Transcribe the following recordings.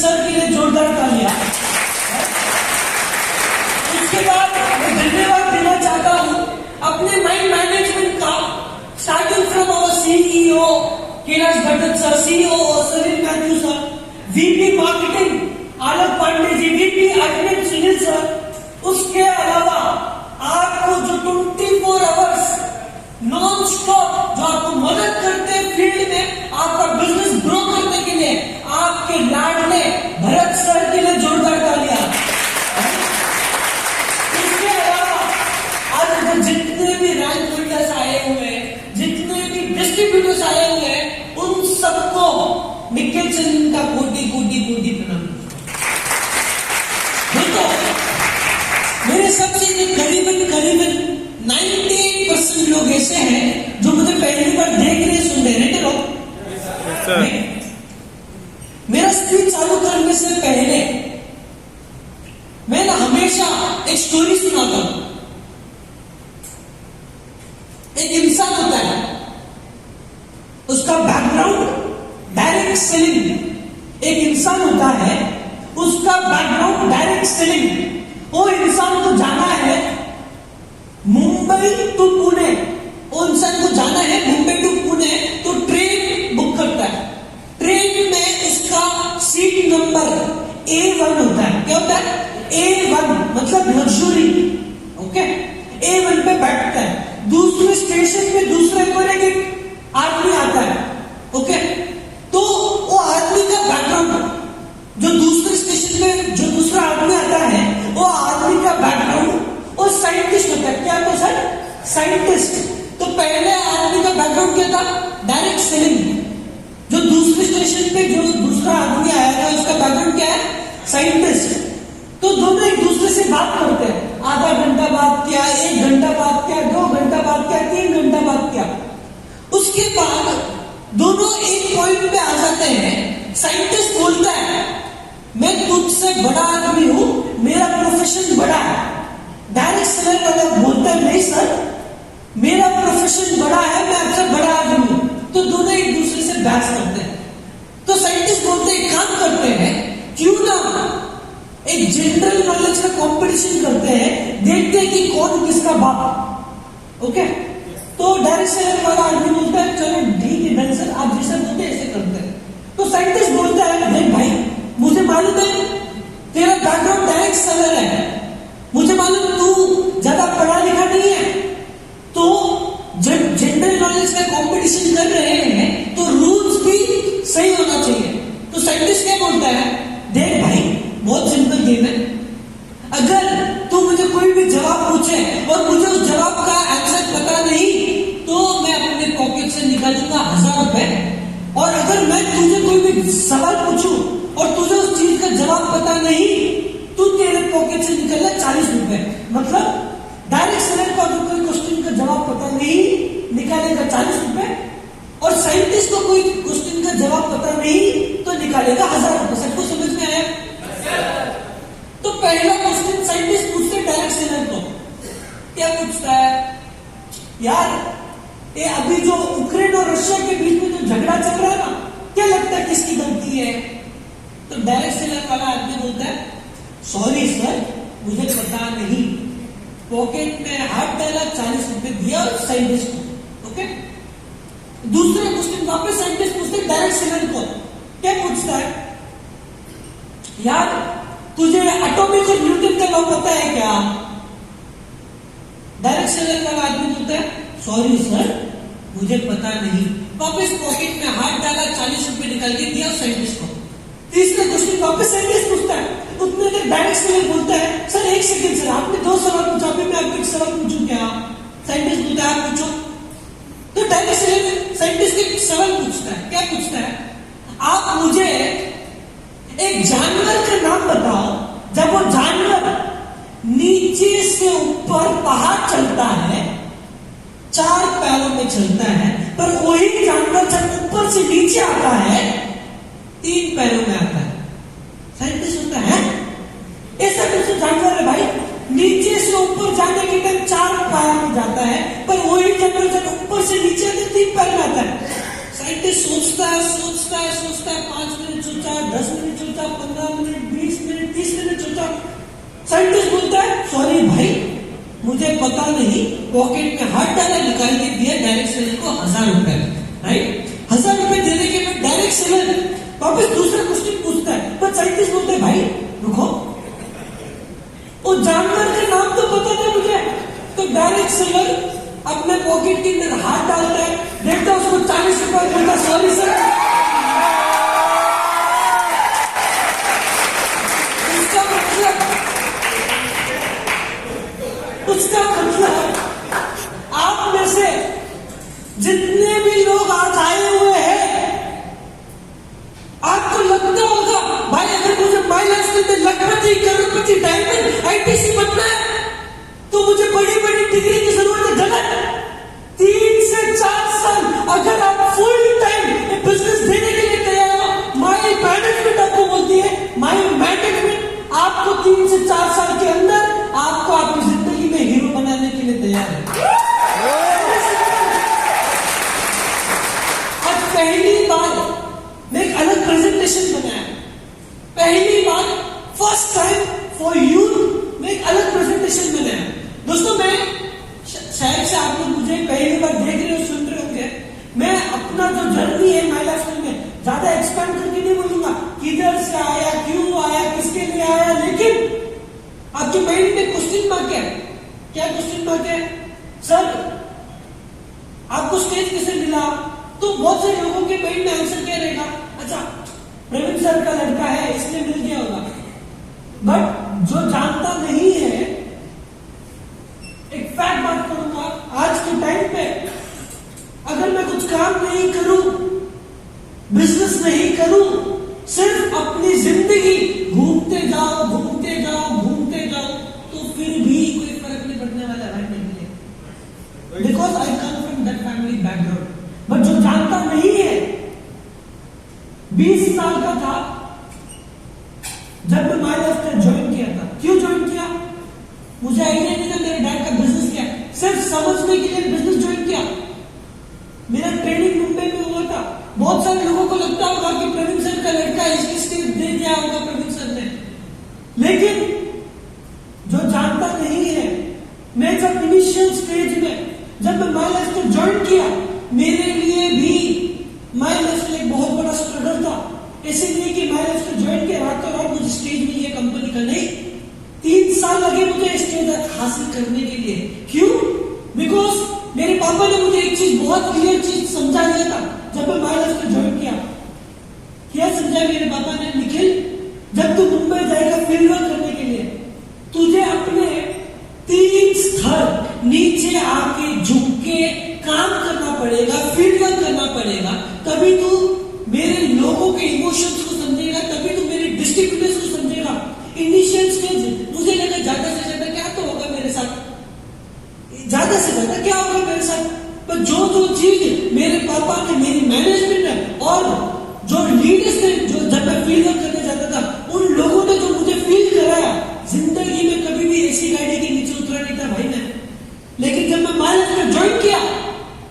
Sir के लिए जोरदार तालियां। उसके बाद मैं धन्यवाद देना चाहता हूं अपने माइंड मैनेजमेंट का, starting from our CEO Kailash Bhatt sir, CEO Salim Matthew sir, VP marketing Alok Pande ji, VP admin Sunil sir. उसके अलावा आपको जो 24 आवर्स नॉन स्टॉप जो आपको मदद करते हैं फील्ड में आपका बिजनेस ग्रो करने के लिए, आपके लाडले भरत सर के लिए जोरदार तालियां। इसके अलावा आज जितने भी रैंक होल्डर्स आए हुए हैं, जितने भी डिस्ट्रीब्यूटर्स आए हुए हैं, उन सबको निखिल चंद का कोटि कोटि कोटि प्रणाम। मेरे सबसे करीबन 98% लोग ऐसे हैं जो मुझे पहली बार देख रहे सुन रहे हैं लोग। मेरा स्पीच चालू करने से पहले मैं ना हमेशा एक स्टोरी सुनाता हूं। एक इंसान होता है, उसका बैकग्राउंड डायरेक्ट सेलिंग। एक इंसान होता है, उसका बैकग्राउंड डायरेक्ट सेलिंग। वो इंसान को जाना है मुंबई टू पुणे, वो इंसान को जाना है मुंबई टू पुणे, तो ट्रेन बुक करता है। ट्रेन में उसका सीट नंबर A1 होता है। क्या होता है? A1 मतलब लग्जरी। ओके, A1 पे बैठता है। दूसरे स्टेशन पे दूसरे कोने एक आदमी आता है। ओके, तो वो आदमी का बैकग्राउंड, जो दूसरे स्टेशन पे जो दूसरा आदमी आता है, वो आदमी का बैकग्राउंड वो साइंटिस्ट होता है। क्या था सर? साइंटिस्ट। तो पहले आदमी का बैकग्राउंड क्या था? Direct selling. जो दूसरे स्टेशन पे जो दूसरा आदमी आया था, उसका बैकग्राउंड क्या है? साइंटिस्ट। तो दोनों एक दूसरे से बात करते हैं। आधा घंटा बात किया, 1 घंटा बात किया, 2 घंटा बात किया, 3 घंटा बात किया। उसके बाद दोनों एक पॉइंट पे आ जाते हैं। साइंटिस्ट बोलता है मैं तुझसे बड़ा आदमी हूं, मेरा प्रोफेशन बड़ा है। डायरेक्ट सेलर वाला बोलता है नहीं सर, मेरा प्रोफेशन बड़ा है, मैं आपसे बड़ा आदमी हूं। तो दोनों एक दूसरे से बहस करते हैं। तो साइंटिस्ट बोलते हैं काम करते हैं, क्यों ना एक जनरल नॉलेज का कंपटीशन करते हैं, देखते हैं कि कौन किसका बाप। ओके, तो डायरेक्ट सेलर वाला आदमी बोलता है चलो ठीक है डन सर, आप जैसे बोलते हैं ऐसे करते हैं। तो साइंटिस्ट बोलता है नहीं भाई, मुझे मालूम है तेरा बैकग्राउंड डायरेक्ट सेलर है, मुझे मालूम तू ज्यादा पढ़ा लिखा नहीं है, तो जब जनरल नॉलेज का कंपटीशन कर रहे हैं तो रूल्स भी सही होना चाहिए। तो साइंटिस्ट क्या बोलता है, देख भाई बहुत सिंपल गेम है, अगर तू मुझे कोई भी जवाब पूछे और मुझे उस जवाब का आंसर पता नहीं, तो मैं अपने पॉकेट से निकालूंगा 1000 रुपए, और अगर मैं तुझे कोई भी सवाल पूछूं और तुझे उस चीज का जवाब पता नहीं, तू तेरे पॉकेट से निकलना 40 रुपए। मतलब डायरेक्ट सेलर को अगर कोई क्वेश्चन का जवाब पता नहीं, निकालेगा 40 रुपए, और साइंटिस्ट को कोई क्वेश्चन का जवाब पता नहीं तो निकालेगा 1000 रुपए। सबको समझ में आया? तो पहला क्वेश्चन साइंटिस्ट पूछते डायरेक्ट सेलर को, क्या पूछता है, यार ये अभी जो यूक्रेन और रशिया के बीच में जो झगड़ा चल रहा है ना, क्या लगता है किसकी गलती है? तो डायरेक्ट सेलर वाला आदमी बोलता है सॉरी सर, मुझे पता नहीं, पॉकेट में हाथ डाला, 40 रुपए दिया साइंटिस्ट को। ओके, दूसरा क्वेश्चन वापस साइंटिस्ट पूछते डायरेक्ट सेलर को, क्या पूछता है, यार तुझे एटॉमिक और न्यूटन का लॉ पता है क्या? डायरेक्ट सेलर वाला आदमी बोलता है सॉरी सर, मुझे पता नहीं। वापस पॉकेट में हाथ डाला, 40 रुपए निकाल के दिया साइंटिस्ट को। तीसरा क्वेश्चन वापस साइंटिस्ट पूछता है, उतने देर डायरेक्ट सेलर बोलता है सर 1 सेकंड सर, आपने 2 सवाल पूछा, अभी मैं आपको 1 सवाल पूछूं क्या? साइंटिस्ट बोलता है आप पूछो। तो डायरेक्ट सेलर साइंटिस्ट एक सवाल पूछता है, क्या पूछता है, आप मुझे एक जानवर का नाम बताओ, जब वो जानवर नीचे से ऊपर पहाड़ चलता है, 4 पैरों में चलता है, पर वही जानवर जब ऊपर से नीचे आता है 3 पैरों में आता है। साइंटिस्ट होता है ऐसा कैसे जानवर है भाई, नीचे से ऊपर जाने के टाइम 4 पैर में जाता है, पर वही जानवर जब ऊपर से नीचे आते 3 पैर में आता है। साइंटिस्ट सोचता है 5 मिनट सोचा, 10 मिनट चलता, 15 मिनट, 20 मिनट, 30 मिनट चलता। साइंटिस्ट बोलता है सॉरी भाई, मुझे पता नहीं, पॉकेट में हाथ डाला, निकाल के दिया डायरेक्ट सेलर को 1000 रुपए, राइट? 1000 रुपए देने के बाद डायरेक्ट सेलर वापस दूसरा क्वेश्चन पूछता है, पर साइंटिस्ट बोलते हैं भाई रुको, वो जानवर का नाम तो पता था मुझे। तो डायरेक्ट सेलर अपने पॉकेट के अंदर हाथ डालता है, देखता है उसको 40 रुपए, बोलता सॉरी सर। उसका मतलब आप में से जितने भी लोग आज आए हुए हैं, आपको लगता होगा भाई अगर मुझे माई लाइफ के अंदर लखपति, करोड़पति, डायमंड, आईटीसी बनना है तो मुझे बड़ी बड़ी डिग्री की जरूरत है। गलत। 3 से 4 साल अगर आप फुल टाइम बिजनेस देने के लिए तैयार हो, माई मैनेजमेंट आपको बोलती है, माई मैनेजमेंट आपको 3 से 4 साल के अंदर आपको आपकी जिंदगी में हीरो बनाने के लिए तैयार है। आज पहली बार मैं एक अलग प्रेजेंटेशन बनाया, पहली बार फर्स्ट टाइम फॉर यू मैं एक अलग प्रेजेंटेशन बनाया। दोस्तों मैं शायद से आप लोग मुझे पहली बार देख रहे हो, सुन रहे होंगे, मैं अपना जो जर्नी है माई लाइफ में ज्यादा एक्सपेंड करके नहीं बोलूंगा किधर से आया, क्यों आया, किसके लिए आया, लेकिन आपके माइंड में क्वेश्चन मार्क है। क्या क्वेश्चन मार्क है? सर आपको स्टेज कैसे मिला? तो बहुत से लोगों के माइंड में आंसर क्या रहेगा, अच्छा प्रवीण सर का लड़का है इसलिए मिल गया होगा। बट जो जानता नहीं है, एक फैक्ट बात करूंगा, आज के टाइम पे अगर मैं कुछ काम नहीं करूं, बिजनेस नहीं करूं, सिर्फ अपनी जिंदगी घूमते जाओ, घूमते जाओ, घूमते जाओ, तो फिर भी कोई फर्क नहीं पड़ने वाला है मेरे लिए, because I come from that family background. But जो जानता नहीं है, 20 साल का था जब मैं माई लाइफ ज्वाइन किया था। क्यों ज्वाइन किया? मुझे आइडिया नहीं था मेरे डैड का बिजनेस क्या, सिर्फ समझने के लिए बिजनेस ज्वाइन किया। मेरा ट्रेनिंग मुंबई में हुआ था। बहुत सारे लोगों को लगता होगा कि प्रवीण सर का लड़का इसकी स्टेज दे दिया होगा प्रवीण सर ने, लेकिन जो जानता नहीं है, मैं जब इनिशियल स्टेज में जब मैं माई लाइफ को ज्वाइन किया, मेरे लिए भी माई लाइफ एक बहुत बड़ा स्ट्रगल था। इसीलिए कि माई लाइफ को ज्वाइन किया, रातों रात मुझे स्टेज मिल गया कंपनी का, नहीं 3 साल लगे मुझे स्टेज हासिल करने के लिए। क्यों? बिकॉज मेरे पापा ने मुझे एक चीज, बहुत क्लियर चीज समझा दिया था जब मैं माई लाइफ को ज्वाइन किया। क्या समझा मेरे पापा ने? निखिल, जब तू मुंबई जाएगा फील्ड वर्क करने के लिए, तुझे अपने 3 स्तर नीचे आके झुक के काम करना पड़ेगा, फील्ड वर्क करना पड़ेगा, तभी तू मेरे लोगों के इमोशंस को समझेगा, तभी तू मेरे डिस्ट्रीब्यूटर्स को समझेगा। इनिशियल स्टेज मुझे लगा ज्यादा से ज्यादा क्या तो होगा मेरे साथ, ज्यादा से ज्यादा क्या होगा मेरे साथ, पर जो जो चीज मेरे पापा ने, मेरी मैनेजमेंट ने और जो लीडर्स ने, जो जब मैं फील्ड वर्क करने जाता था, उन लोगों ने जो मुझे फील कराया, जिंदगी में कभी भी ऐसी गाड़ी के नीचे उतरा नहीं था भाई मैं। लेकिन जब मैं माई लाइफ में ज्वाइन किया,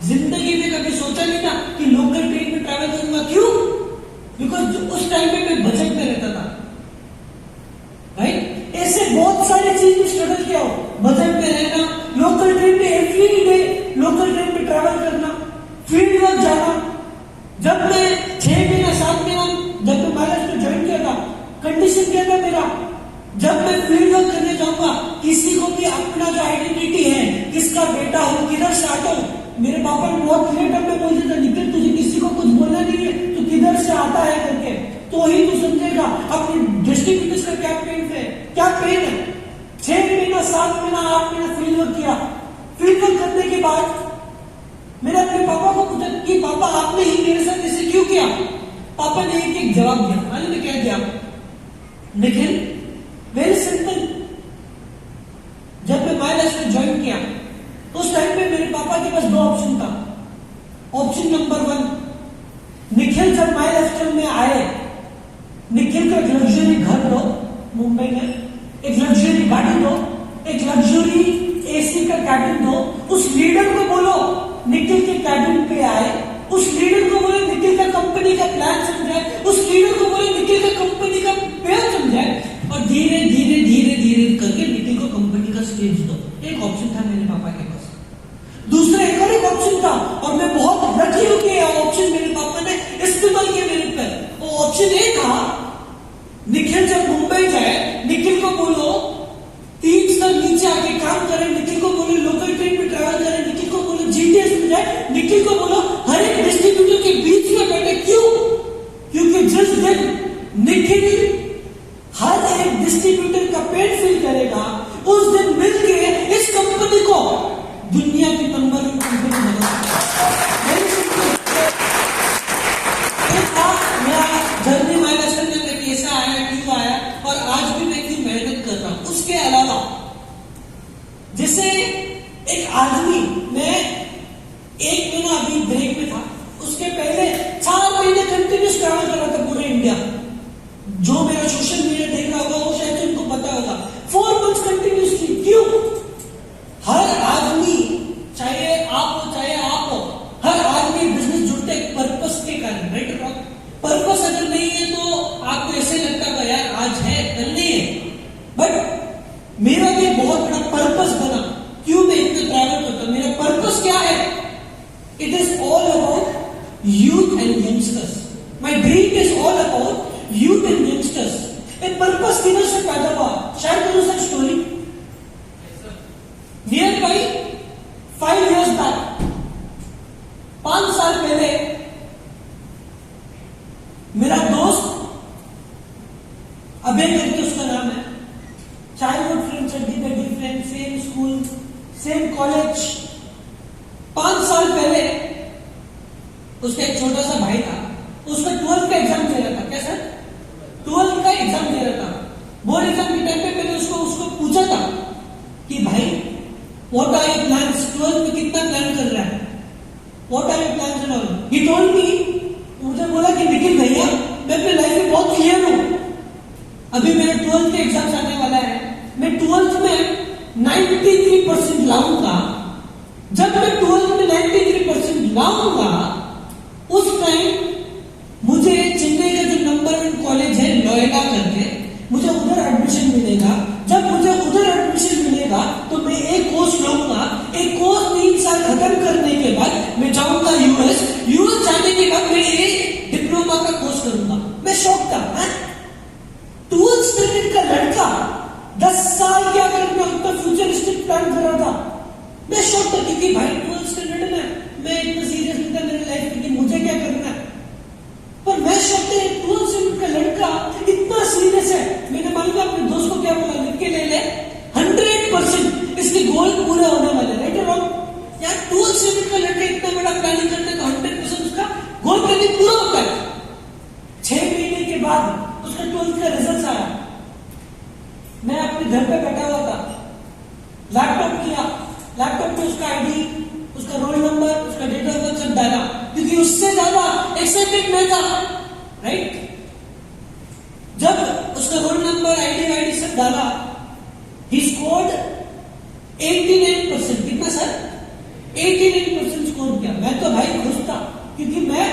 जिंदगी में कभी सोचा नहीं था कि लोकल ट्रेन में ट्रैवल करूंगा। क्यों? बिकॉज उस टाइम पे मैं बजट में रहता था, राइट? ऐसे बहुत सारी चीज में स्ट्रगल किया हो, बजट में रहना, लोकल ट्रेन में एवरी डे लोकल ट्रेन में ट्रैवल करना, फील्ड वर्क जाना। जब मैं 6 महीना 7 महीना जब मैं माई लाइफ में ज्वाइन किया था, कंडीशन क्या था मेरा, जब मैं फील्ड वर्क करने जाऊंगा, किसी को भी अपना जो आइडेंटिटी है, किसका बेटा हूं, किधर से आता हूं, मेरे पापा ने बहुत क्लियर टर्म में बोल दिया था, निखिल तुझे किसी को कुछ बोलना नहीं है, तू किधर से आता है करके, तो ही तू समझेगा अपनी डिस्ट्रीब्यूटर्स का क्या पेन है, क्या पेन है। 6 महीना 7 महीना 8 महीना फील्ड वर्क किया। फील्ड वर्क करने के बाद मैंने अपने पापा को पूछा कि पापा आपने ही मेरे साथ ऐसे क्यों किया? पापा ने एक जवाब दिया। मालूम है क्या दिया? निखिल, वेरी सिंपल, जब मैं माई लाइफ में ज्वाइन किया, उस टाइम पे मेरे पापा के पास 2 ऑप्शन था। ऑप्शन नंबर 1, निखिल जब माई लाइफ में आए, निखिल को एक लग्जरी घर दो मुंबई में, एक लग्जरी गाड़ी दो, एक लग्जरी एसी का कैबिन दो, उस लीडर को बोलो निखिल के कैबिन पे आए, उस लीडर को बोले निखिल का कंपनी का प्लान समझाए, उस लीडर को बोले निखिल का पर्पस किधर से पैदा हुआ, शेयर करो sir story. Near by 5 years back, 5 साल पहले मेरा दोस्त अभय करके उसका नाम है, चाइल्डहुड फ्रेंड, चड्डी buddy friend, same school same college. 5 साल पहले उसका एक छोटा सा भाई था, उसका 12th का एग्जाम दे रहा था। क्या सर? 12th का एग्जाम दे रहा था। बोर्ड एग्जाम के टाइम पे मैंने उसको पूछा था कि भाई what are your plans, 12th में कितना प्लान कर रहा है, what are your plans and all. He told me, मुझे बोला कि निखिल भैया मैं अपने लाइफ में बहुत क्लियर हूं, अभी मेरे 12th के एग्जाम्स आने वाला है, मैं 12th में 93% लाऊंगा। जब मैं 12th में 93% लाऊंगा उस टाइम मुझे चेन्नई का जो नंबर 1 कॉलेज है नोएडा करके, मुझे उधर एडमिशन मिलेगा। जब मुझे उधर एडमिशन मिलेगा तो मैं एक कोर्स लूंगा, एक कोर्स 3 साल खत्म करने के बाद मैं जाऊंगा यूएस जाने के बाद मैं एक डिप्लोमा का कोर्स करूंगा। मैं शौक था, 12th स्टैंडर्ड का लड़का 10 साल क्या करना उतना फ्यूचरिस्टिक प्लान कर रहा था। मैं शौक था क्योंकि भाई 12th स्टैंडर्ड में मैं इतना सीरियस नहीं था मेरे लाइफ में कि मुझे क्या करना है, पर मैं शौक था 12th स्टैंडर्ड का लड़का इतना सीरियस है। मैंने मालूम अपने दोस्त को क्या बोला, लिख के ले ले 100% इसके गोल पूरे होने वाले, राइट और रॉन्ग। यार 12th स्टैंडर्ड का लड़का इतना बड़ा प्लानिंग करता है तो 100% उसका गोल करके पूरा होता है। 6 महीने के बाद उसका 12th का रिजल्ट आया, मैं अपने घर पे बैठा हुआ था, लैपटॉप किया, लैपटॉप में उसका आईडी, उसका रोल नंबर, उसका डेट ऑफ बर्थ सब डाला, क्योंकि उससे ज्यादा एक्साइटेड मैं था, राइट। जब उसका रोल नंबर आईडी सब डाला, ही स्कोर्ड 89%। कितना सर? 89% स्कोर किया। मैं तो भाई खुश था क्योंकि मैं,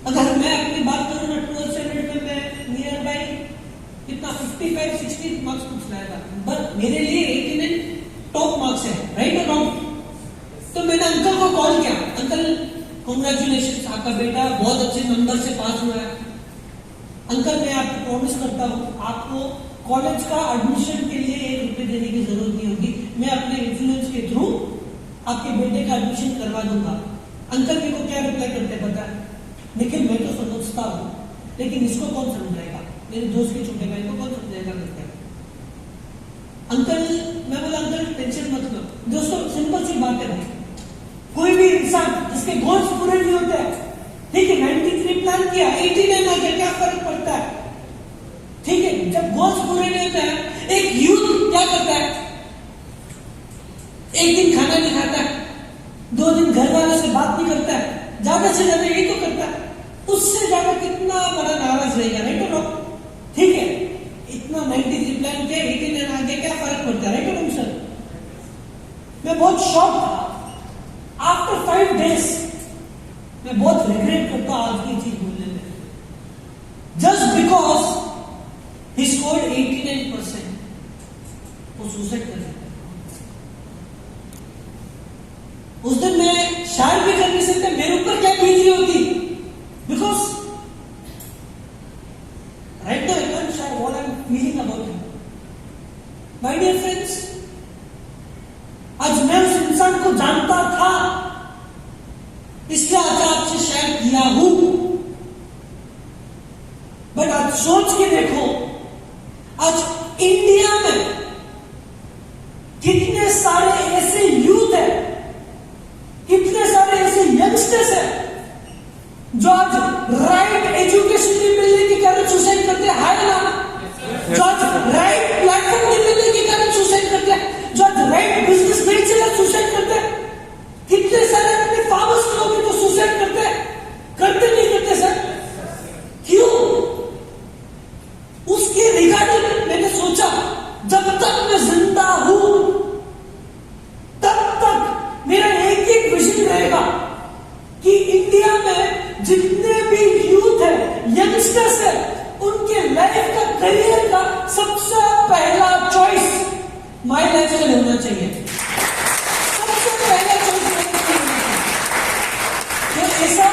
अगर मैं अपनी बात करूं ना 12th स्टैंडर्ड में मैं नियर बाई कितना 55-60 मार्क्स कुछ लाया था, बट मेरे लिए 89 टॉप मार्क्स है, राइट और रॉन्ग। तो मैंने अंकल को कॉल किया, अंकल कांग्रेचुलेशन, आपका बेटा बहुत अच्छे नंबर से पास हुआ है। अंकल मैं आपको प्रॉमिस करता हूँ आपको कॉलेज का एडमिशन के लिए 1 रुपए देने की जरूरत नहीं होगी, मैं अपने इन्फ्लुएंस के थ्रू आपके बेटे का एडमिशन करवा दूंगा। अंकल मेरे को क्या रिप्लाई करते पता है? निखिल मैं तो समझता हूँ लेकिन इसको कौन समझाएगा, मेरे दोस्त के छोटे भाई को कौन समझाएगा करते हैं। अंकल, मैं बोला अंकल टेंशन मत लो। दोस्तों सिंपल सी बात है भाई, कोई भी इंसान जिसके गोल्स पूरे नहीं होते हैं, ठीक है 93 प्लान किया, 89 आ गया, क्या फर्क पड़ता है, ठीक है। जब गोल्स पूरे नहीं होते हैं, एक यूथ क्या करता है, एक दिन खाना नहीं खाता है, 2 दिन घर वालों से बात नहीं करता है, ज्यादा से ज्यादा यही तो करता है, उससे ज्यादा कितना बड़ा नाराज रहेगा, राइट और रॉन्ग, ठीक है। इतना 93 प्लान किया, 89 आ गया, क्या फर्क पड़ता है, राइट और रॉन्ग सर। मैं बहुत शॉक था। आफ्टर 5 days मैं बहुत रिग्रेट करता आज की चीज बोलने में, जस्ट बिकॉज ही स्कोर्ड 89%, वो सुसाइड कर सकता। उस दिन मैं शायद भी कर नहीं सकता, मेरे ऊपर क्या बीत रही होती, because right now I can share what I am feeling about him. My dear friends, आज मैं उस इंसान को जानता था इसलिए आज आपसे शेयर किया हूं, बट आज सोच के देखो आज इंडिया में कितने सारे ऐसे यूथ हैं, कितने सारे ऐसे यंगस्टर्स हैं जो आज राइट एजुकेशन नहीं मिलने के कारण सुसाइड करते हैं, हाय ना, जो आज राइट प्लेटफॉर्म नहीं मिलने के कारण सुसाइड करते हैं, जो आज राइट बिजनेस नहीं चला सुसाइड करते हैं। कितने सारे अपने फादर्स लोग तो सुसाइड करते हैं, करते नहीं करते सर, क्यों? उसके रिगार्डिंग मैंने सोचा जब तक मैं जिंदा हूं तब तक मेरा एक एक विजन रहेगा कि इंडिया में जितने भी यूथ है, यंगस्टर्स है, उनके लाइफ का, करियर का सबसे पहला चॉइस माय लाइफस्टाइल होना चाहिए। सबसे पहला चॉइस ऐसा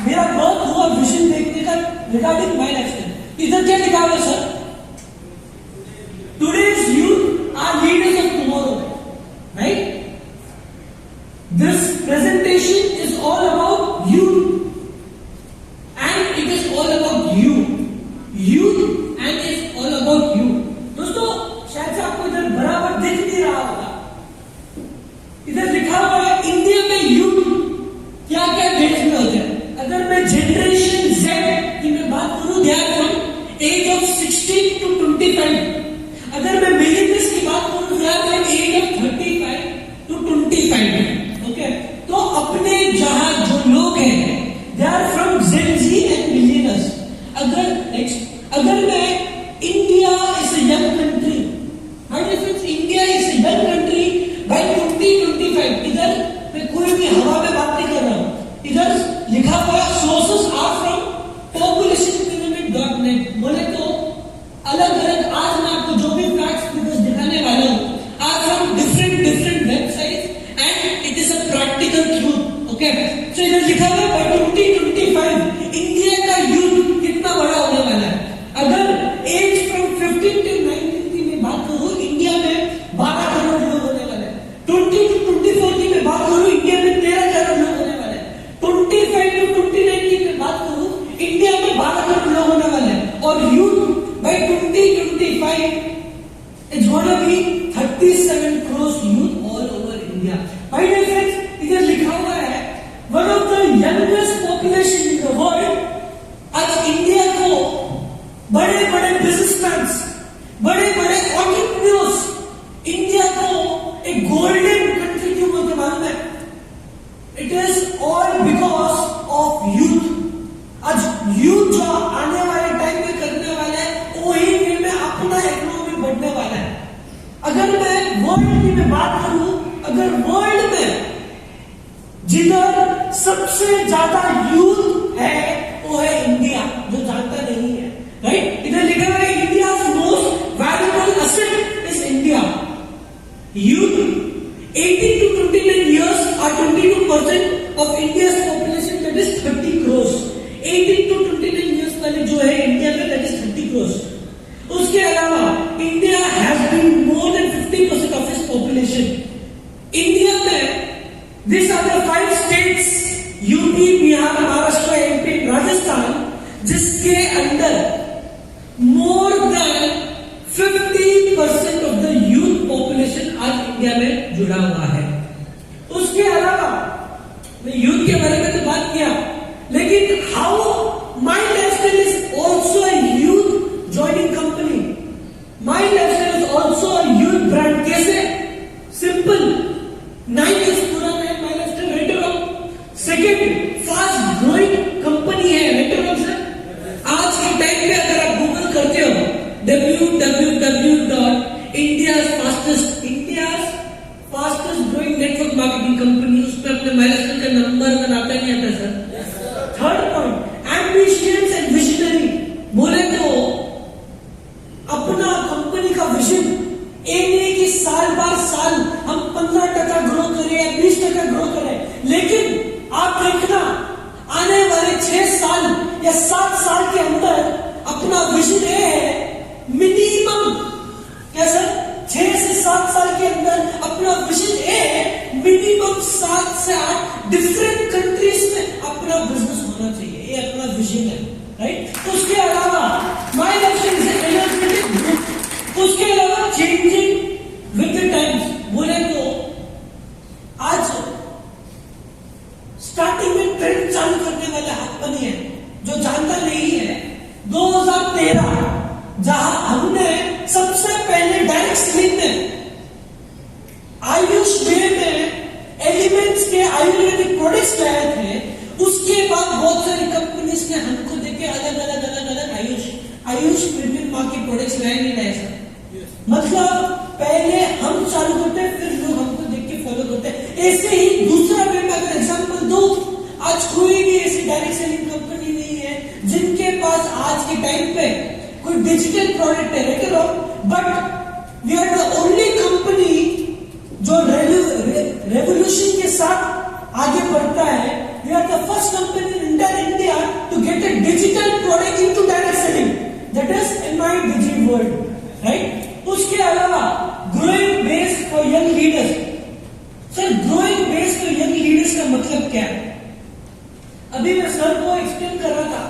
मेरा बहुत हुआ विजन देखने का रिगार्डिंग माय लाइफस्टाइल। इधर क्या लिखा हुआ सर? ऑफ 16 to 25, अगर मैं मिलियनर्स की बात करूं तो एज ऑफ 35 to 25 है, ओके। तो अपने जहां जो लोग हैं they are from Gen Z and millionaires. अगर मैं India is a young country, India is a young country by 2025, इधर मैं कोई भी हवा में बात नहीं कर रहा हूं, इधर लिखा हुआ सोर्सेस आर फ्रॉम populationpyramid.net। बोले तो अलग अलग आज मैं आपको जो भी फैक्ट्स फिगर्स दिखाने वाला हूं are from different websites and it is a practical truth, okay. So इधर लिखा हुआ है बाय 2025 इंडिया का यूथ कितना बड़ा होने वाला है। अगर एज फ्रॉम 15 to 19 की मैं बात करूं, इंडिया में 12 करोड़ लोग होने वाले हैं। 20 to 24 की मैं बात करूं, इंडिया में 13 करोड़ लोग होने वाले हैं। 25 to 29 की मैं बात करूं, इंडिया में 12 करोड़ लोग होने वाले हैं। और youth by 2025 it's gonna be 37 crores youth all over India। My dear friends, इधर लिखा हुआ है one of the youngest population in the world। आज इंडिया को बड़े बड़े बिजनेसमैन, बड़े बड़े एंटरप्रेन्योर्स इंडिया को एक गोल्डन कंट्री क्यों बोलते मालूम है? It is all because of youth. आज यूथ जो आने वाले टाइम में करने वाला है वही में अपना इकोनॉमी बढ़ने वाला है। अगर मैं वर्ल्ड की मैं बात करूं, अगर वर्ल्ड में जिधर सबसे ज्यादा यूथ है वो है इंडिया, जो जानता नहीं है, राइट। इधर लिखा हुआ है India most valuable asset is India. Youth 18 to 29 years are 22% of India's population, that is 30 crores। 18 to 29 years वाले जो है इंडिया में, that is 30 crores। उसके अलावा India has been more than 50% of its population. India में this are the 5 states UP, Bihar, Maharashtra, MP, Rajasthan, जिसके अंदर more than 50% of the youth population आज इंडिया में जुड़ा हुआ है। उसके अलावा मैं यूथ के बारे में तो बात किया, लेकिन how my lifestyle is also a youth joining company. My lifestyle is also a youth brand. कैसे? सिंपल, 9 years पुराना है माई लाइफस्टाइल, रेटोरॉक। सेकेंड, फास्ट ग्रोइंग कंपनी है रेटोरॉक सर। आज के टाइम पे अगर आप गूगल करते हो www.india's fastest growing network marketing company, उस पर अपने माई लाइफस्टाइल का नंबर अगर आता नहीं आता sir. Third point, ambitious and visionary. बोले तो अपना कंपनी का विजन एक नहीं कि साल बार साल हम 15% ग्रो करें या 20% ग्रो करें, लेकिन आप देखना आने वाले 6 साल या 7 साल के अंदर अपना विजन है मिनिमम, क्या सर, 6 से 7 साल के अंदर अपना विजन है मिनिमम 7 से 8 डिफरेंट कंट्रीज में अपना बिजनेस होना चाहिए। ये अपना विजन है, राइट। उसके अलावा my lifestyle is energetic group. उसके अलावा चेंजिंग विद द टाइम्स। बोले तो आज स्टार्टिंग में ट्रेंड चालू करने वाले हाथ बनी है, जो जानता नहीं है 2013 जहां हमने सबसे पहले डायरेक्ट सेलिंग में आयुष वे में एलिमेंट्स के आयुर्वेदिक प्रोडक्ट्स लाए थे। उसके बाद बहुत सारी कंपनीज ने हमको देखे अलग अलग आयुष प्रीमियम मार्क के प्रोडक्ट्स लाए नहीं लाए सर। मतलब पहले हम चालू करते हैं, फिर लोग हमको देख के फॉलो करते हैं। ऐसे ही दूसरा वे में अगर एग्जांपल दो, आज कोई भी ऐसी डायरेक्ट सेलिंग कंपनी नहीं है जिनके पास आज के टाइम पे कोई डिजिटल प्रोडक्ट है, but we are the only company जो रेवोल्यूशन के साथ आगे बढ़ता है। We are the first company in India to get a digital product into direct selling, that is MI Digi World, right. उसके अलावा growing base for young leaders. Sir growing base for young leaders का मतलब क्या है? अभी मैं sir को explain कर रहा था,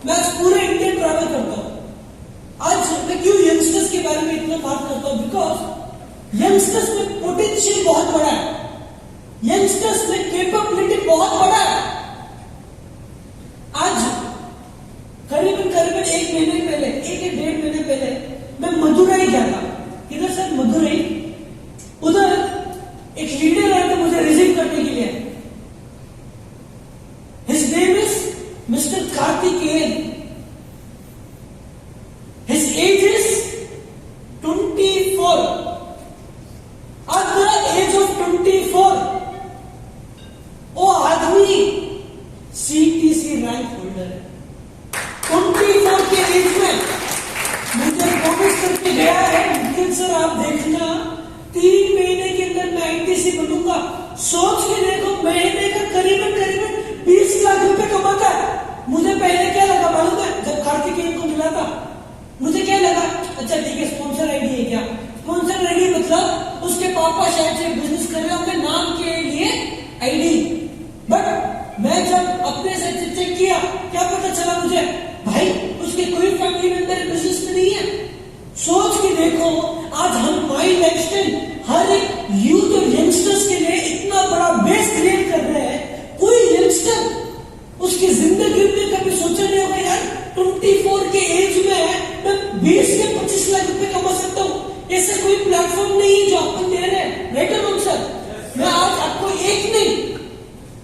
मैं आज पूरे इंडिया ट्रैवल करता हूं। आज मैं क्यों यंगस्टर्स के बारे में इतना बात करता हूं? बिकॉज यंगस्टर्स में पोटेंशियल बहुत बड़ा है, यंगस्टर्स में कैपेबिलिटी बहुत बड़ा है। आज करीबन 1 महीने आईपीएस बनूंगा। सोच के देखो, महीने का करीबन करीबन 20 लाख रुपए कमाता है। मुझे पहले क्या लगा मालूम है, जब कार्तिकेयन को मिला था मुझे क्या लगा, अच्छा ठीक है स्पॉन्सर आईडी है क्या, स्पॉन्सर आईडी मतलब उसके पापा शायद से बिजनेस कर रहे होंगे, नाम के लिए आईडी। बट मैं जब अपने से चेक किया, क्या पता चला मुझे, भाई उसके कोई फैमिली मेंबर बिजनेस में नहीं है। सोच के देखो, आज हम माई लाइफस्टाइल हर एक यूथ और यंगस्टर्स के लिए इतना बड़ा बेस क्रिएट कर रहे हैं। कोई यंगस्टर उसकी जिंदगी में कभी सोचा नहीं होगा यार 24 के एज में मैं 20 से 25 लाख रुपए कमा सकता हूँ। ऐसा कोई प्लेटफॉर्म नहीं है जो अपन दे रहे हैं, राइट और रॉन्ग सर? मैं आज आपको एक नहीं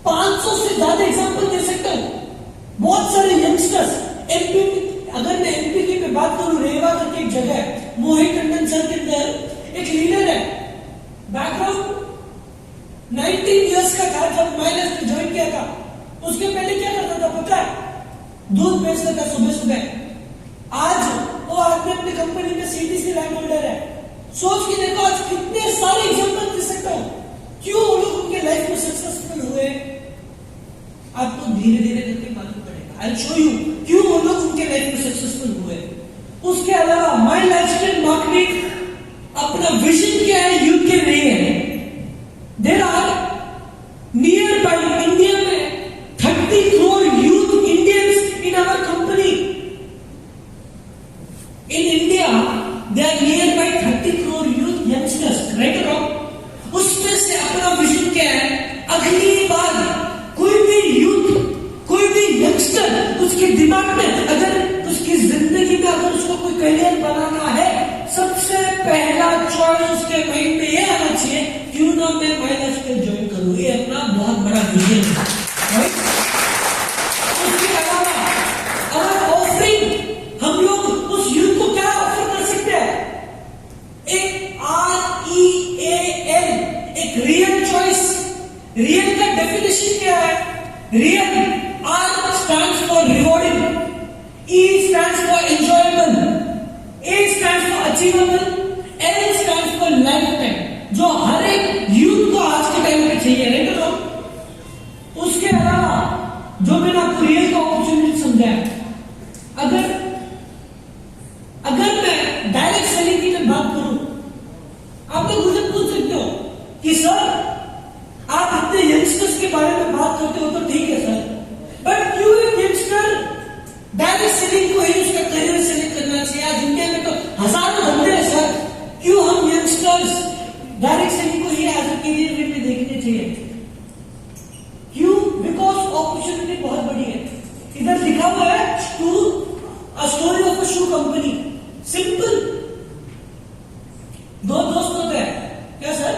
500 से ज्यादा एग्जांपल दे सकता हूँ। बहुत सारे यंगस्टर्स एमपी, अगर मैं एमपी की बात करूं, रेवा करके एक जगह है, मोहित टंडन सर के अंदर एक लीडर है, बैकग्राउंड 19 इयर्स का था जब मैंने ज्वाइन किया था। उसके पहले क्या करता था पता है, दूध बेचता था सुबह सुबह। आज वो आदमी अपनी कंपनी में सीटीसी रैंक होल्डर है। सोच के देखो, आज कितने सारे एग्जांपल दे सकता हूं क्यों वो लोग उनके लाइफ में सक्सेसफुल हुए। आपको धीरे धीरे करके मालूम पड़ेगा, आई शो यू क्यों वो लोग उनके लाइफ में सक्सेसफुल हुए। उसके अलावा माई लाइफस्टाइल मार्केटिंग अपना विजन क्या है यूथ के लिए है। There are nearby India में 30 crore youth Indians in our company. In India they are nearby 30 crore youth youngsters, right और रॉन्ग? उसमें से अपना विजन क्या है, अगली बार कोई भी यूथ, कोई भी यंगस्टर, उसके दिमाग में अगर उसकी जिंदगी में अगर उसको कोई करियर बनाना है, सबसे पहला चॉइस उसके माइंड में ये आना चाहिए, क्यों ना मैं माई लाइफस्टाइल ज्वाइन करूं। ये अपना बहुत बड़ा विजन है, राइट? उसके अलावा अगर ऑफरिंग हम लोग उस यूथ को क्या ऑफर कर सकते हैं, एक REAL, एक रियल चॉइस। रियल का डेफिनेशन क्या है? Real, R stands for rewarding, E stands for enjoyable, A stands for achievable, L stands for lifetime, जो हर एक यूथ को आज के टाइम पे चाहिए, राइट? तो उसके अलावा जो मैंने आपको रियल का अपॉर्चुनिटी समझाया, अगर मैं डायरेक्ट सेलिंग की मैं बात करूं, आप लोग मुझे पूछ सकते हो कि सर आप अपने यंगस्टर्स के बारे में बात करते हो तो ठीक है सर, बट क्यों एक यंगस्टर डायरेक्ट सेलिंग को ही उसका करियर सेलेक्ट करना चाहिए? आज इंडिया में तो हजारों धंधे हैं सर, क्यों हम यंगस्टर्स डायरेक्ट सेलिंग को ही एज अ करियर वे में देखने चाहिए? क्यों? बिकॉज अपॉर्चुनिटी बहुत बड़ी है। इधर लिखा हुआ है a story of a shoe company. Simple, दो दोस्त होते हैं, क्या सर?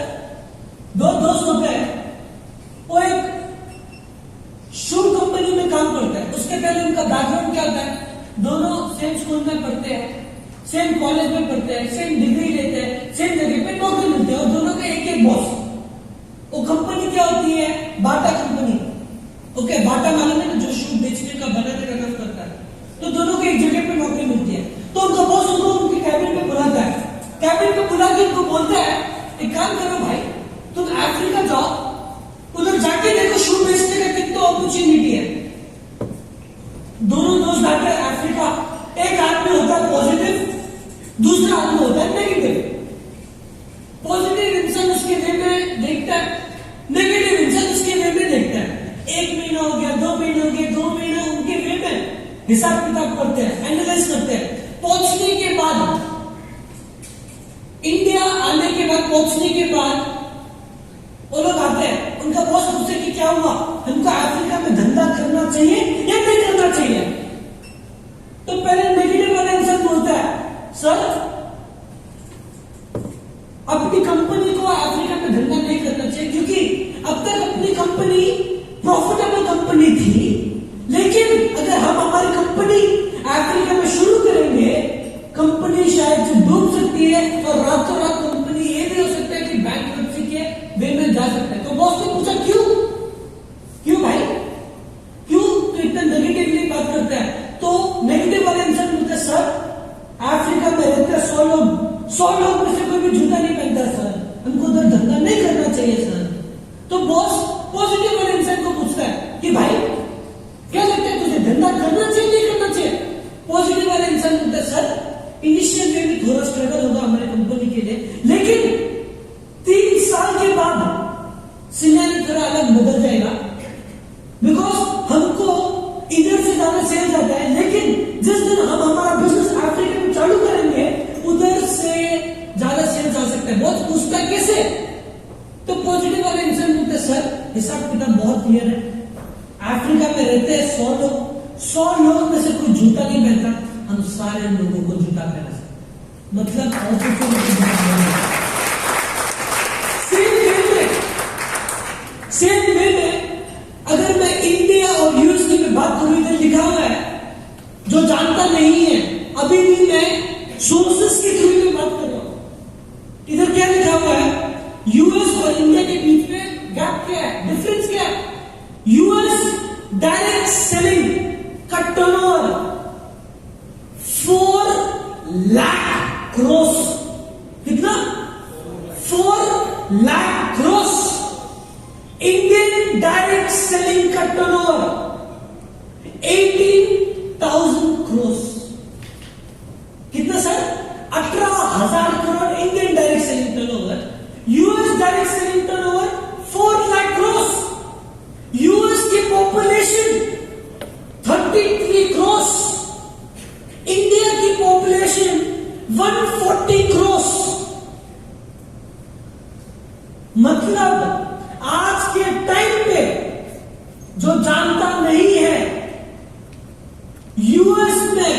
दो दोस्त होते हैं, वो एक शू कंपनी में काम करते हैं। उसके पहले उनका बैकग्राउंड क्या होता है, दोनों सेम स्कूल में पढ़ते हैं, सेम कॉलेज में पढ़ते हैं, सेम डिग्री लेते हैं, सेम जगह पे नौकरी मिलती है और दोनों का एक एक बॉस। वो कंपनी क्या होती है? Bata company. ओके, बाटा मालूम है ना, जो शू बेचने का बनाने का काम करता है। तो दोनों को एक जगह पे नौकरी मिलती है। तो उनका बॉस उनको उनके कैबिन में बुलाता है, कैबिन में बुला के उनको बोलता है एक काम करो भाई, तुम अफ्रीका जाओ, उधर जाके देखो शू बेचने का कितना अपॉर्चुनिटी है। दोनों दोस्त जाते हैं अफ्रीका। एक आदमी होता है पॉजिटिव, दूसरा आदमी होता है नेगेटिव। पॉजिटिव इंसान उसके वे में देखता है, नेगेटिव इंसान उसके वे में देखता है। 1 महीना हो गया, 2 महीने हो गए, 2 महीना उनके वे में हिसाब किताब करते हैं, एनालाइज करते हैं। पहुंचने के बाद, इंडिया आने के बाद, पहुंचने के बाद वो लोग आते हैं, उनका बॉस पूछते कि क्या हुआ, हमको अफ्रीका में धंधा करना चाहिए या नहीं करना चाहिए? तो पहले नेगेटिव वाला इंसान बोलता है सर अपनी कंपनी को अफ्रीका में धंधा नहीं करना चाहिए, क्योंकि अब तक अपनी कंपनी प्रॉफिटेबल कंपनी थी, लेकिन अगर हम हमारी कंपनी अफ्रीका में शुरू करेंगे, कंपनी शायद से डूब सकती है और रातों रात कंपनी ये भी हो सकता है कि बैंकरप्सी के वे में जा सकता है। तो बॉस ने पूछा क्यों? क्यों भाई, क्यों तो इतना नेगेटिवली बात करता है? तो नेगेटिव वाले इंसान बोलते हैं सर अफ्रीका में रहते 100 लोग, 100 लोग में से कोई भी जूता नहीं पहनता सर, हमको उधर धंधा नहीं करना चाहिए सर। तो बॉस पॉजिटिव वाले इंसान को पूछता है कि भाई क्या लगता है तुझे धंधा करना चाहिए नहीं करना चाहिए? पॉजिटिव वाले इंसान बोलता है सर इनिशियल में भी थोड़ा स्ट्रगल होगा हमारे कंपनी के लिए, लेकिन 3 साल के बाद सिनेरियो थोड़ा अलग बदल जाएगा, बिकॉज हमको इधर से ज्यादा सेल्स आता है, लेकिन जिस दिन हम हमारा बिजनेस अफ्रीका में चालू करेंगे उधर से ज्यादा सेल्स आ सकता है। बहुत पूछता है कैसे? तो पॉजिटिव वाले इंसान बोलते सर हिसाब किताब बहुत क्लियर है, अफ्रीका में रहते हैं 100 लोग, 100 लोग में से कोई जूता नहीं पहनता, हम सारे लोगों को जूता पहना सकते, मतलब सेम वे में अगर मैं इंडिया और यूएस की बात करूं, इधर लिखा हुआ है जो जानता नहीं है, अभी भी मैं सोर्सेस के थ्रू में बात कर रहा हूं। इधर क्या लिखा हुआ है? यूएस और इंडिया के बीच में गैप क्या है, डिफरेंस क्या है? यूएस डायरेक्ट सेलिंग का टर्नओवर 4 लाख करोड़, कितना? 4 lakh crore. Indian direct selling का टर्नओवर 18,000 करोड़। कितना sir? 18,000 crore Indian direct selling turnover. US direct selling turnover 4 lakh crore. US की पॉपुलेशन 33 करोड़, इंडिया की पॉपुलेशन 140 करोड़। मतलब आज के टाइम पे जो जानता नहीं है, यूएस में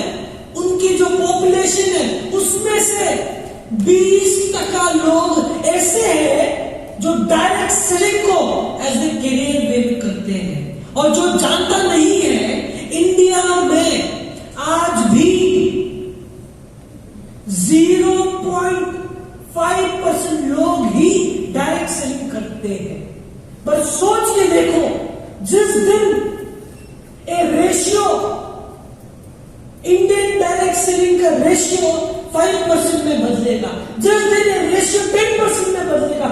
उनकी जो पॉपुलेशन है उसमें से 20% लोग ऐसे हैं जो डायरेक्ट सेलिंग को एज ए करियर वे में करते हैं। और जो जानता नहीं है, इंडिया में आज भी 0.5% लोग ही डायरेक्ट सेलिंग करते हैं। पर सोच के देखो, जिस दिन ए रेशियो, इंडियन डायरेक्ट सेलिंग का रेशियो 5% में बदलेगा, जिस दिन ए रेशियो 10% में बदलेगा,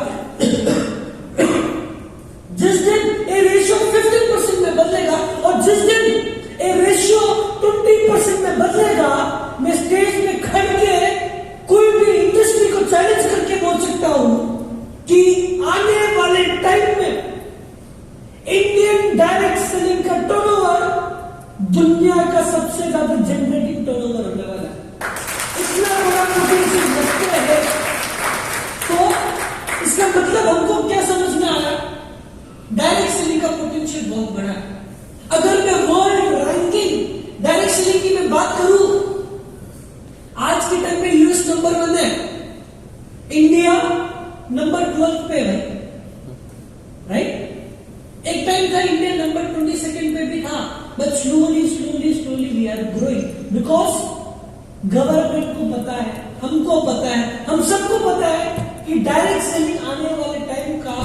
जिस दिन ए रेशियो 15% में बदलेगा, और जिस दिन ए रेशियो 20% में बदलेगा, मैं स्टेज में खड़ के कोई भी इंडस्ट्री को चैलेंज करके बोल सकता हूं कि आने वाले टाइम में इंडियन डायरेक्ट सेलिंग का टर्नओवर दुनिया का सबसे ज्यादा जनरेटिंग टर्नओवर होने वाला है। इतना बड़ा पोटेंशियल रखते हैं। तो इसका मतलब हमको क्या समझ में आया? डायरेक्ट सेलिंग का पोटेंशियल बहुत बड़ा है। अगर मैं वर्ल्ड रैंकिंग डायरेक्ट सेलिंग की मैं बात करूं, आज के टाइम में यूएस नंबर 1 है, इंडिया नंबर 12 पे है, राइट? एक टाइम था इंडिया नंबर 22 पे भी था, but slowly we are growing, because government को पता है, हमको पता है, हम सबको पता है कि डायरेक्ट सेलिंग आने वाले टाइम का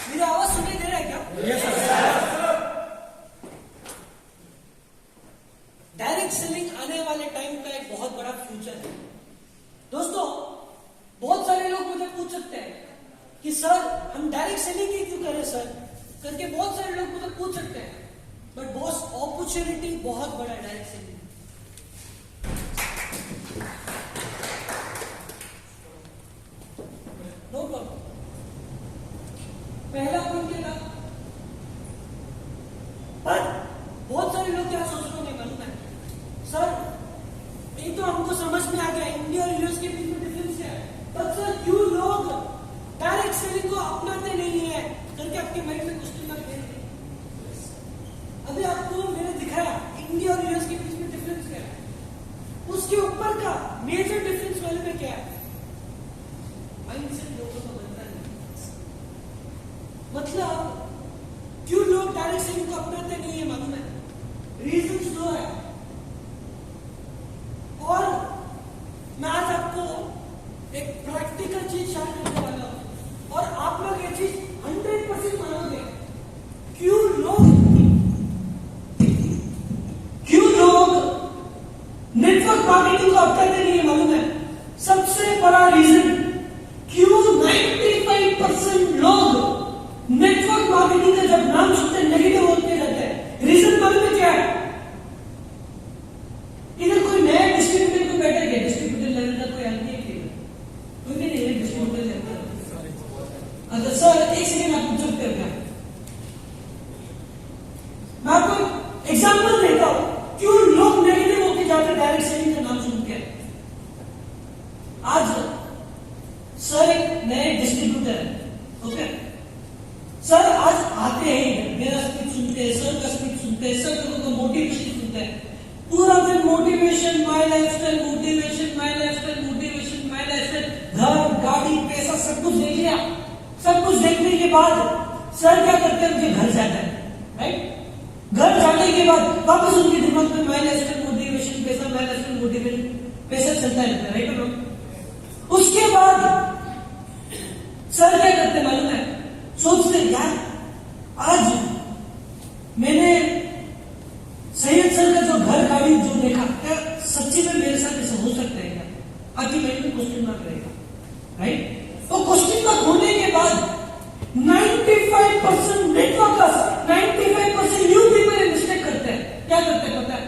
मेरी आवाज सुनाई दे रहा है क्या? डायरेक्ट सेलिंग आने वाले टाइम का एक बहुत बड़ा फ्यूचर है। दोस्तों, बहुत सारे लोग मुझे पूछ सकते हैं कि सर हम डायरेक्ट सेलिंग ही क्यों करें सर, करके बहुत सारे लोग मुझे पूछ सकते हैं, बट बॉस अपॉर्चुनिटी बहुत बड़ा है डायरेक्ट सेलिंग। No problem. पहला पॉइंट क्या था? पर बहुत सारे लोग क्या सोच रहे होंगे मालूम है? सर ये तो हमको समझ में आ गया, इंडिया और यूएस के बीच में डिफरेंस है, पर सर क्यों लोग डायरेक्ट सेलिंग को अपनाते नहीं है, करके आपके माइंड में क्वेश्चन मार्क है। अभी आपको मैंने दिखाया इंडिया और यूएस के बीच में डिफरेंस क्या है, उसके ऊपर का मेजर डिफरेंस वाले में क्या है? माइंडसेट लोगों का बनता नहीं। मतलब क्यों लोग डायरेक्ट सेलिंग को अपनाते नहीं है मालूम है? रीजंस दो है, और मैं आज आपको एक प्रैक्टिकल चीज शेयर करने वाला हूं, और आप लोग ये चीज 100% मानोगे। क्यों लोग नेटवर्क मार्केटिंग को अब तक नहीं मालूम है सबसे बड़ा रीजन क्यों 95% लोग नेटवर्क मार्केटिंग का जब नाम सुनते नेगेटिव होते रहते हैं। रीजन मालूम है क्या है? इधर कोई नया डिस्ट्रीब्यूटर को बैठे गया, डिस्ट्रीब्यूटर लेवल का कोई आदमी है, कोई भी नहीं है डिस्ट्रीब्यूटर लेवल का। अच्छा सर एक सेकंड आप चुप कर गया, मैं आपको एग्जांपल देता हूं क्यों लोग नेगेटिव होके जाते डायरेक्ट सेलिंग का नाम सुन के। आज सर एक नए डिस्ट्रीब्यूटर है, ओके सर आज आते हैं मेरा स्पीच सुनते हैं, सर का स्पीच सुनते हैं, सर लोगों का मोटिवेशन सुनते हैं, पूरा दिन motivation my lifestyle, motivation my lifestyle, motivation my lifestyle, घर गाड़ी पैसा सब कुछ देख लिया। सब कुछ देखने के बाद सर क्या करते हैं, उनके घर जाता है, राइट? घर जाने के बाद वापस उनके दिमाग में माय लाइफस्टाइल मोटिवेशन पैसा, माय लाइफस्टाइल मोटिवेशन पैसा चलता रहता है, राइट? उसके बाद सर क्या करते मालूम है, सोचते यार आज मैंने सैयद सर का जो घर गाड़ी जो देखा, क्या सच्ची में मेरे साथ ऐसा हो सकता है क्या? आखिर मेरे को क्वेश्चन मार्क रहेगा, राइट? तो क्वेश्चन मार्क होने के बाद 95% नेटवर्कर्स, 95% यू पीपल मिस्टेक करते हैं। क्या करते हैं पता है?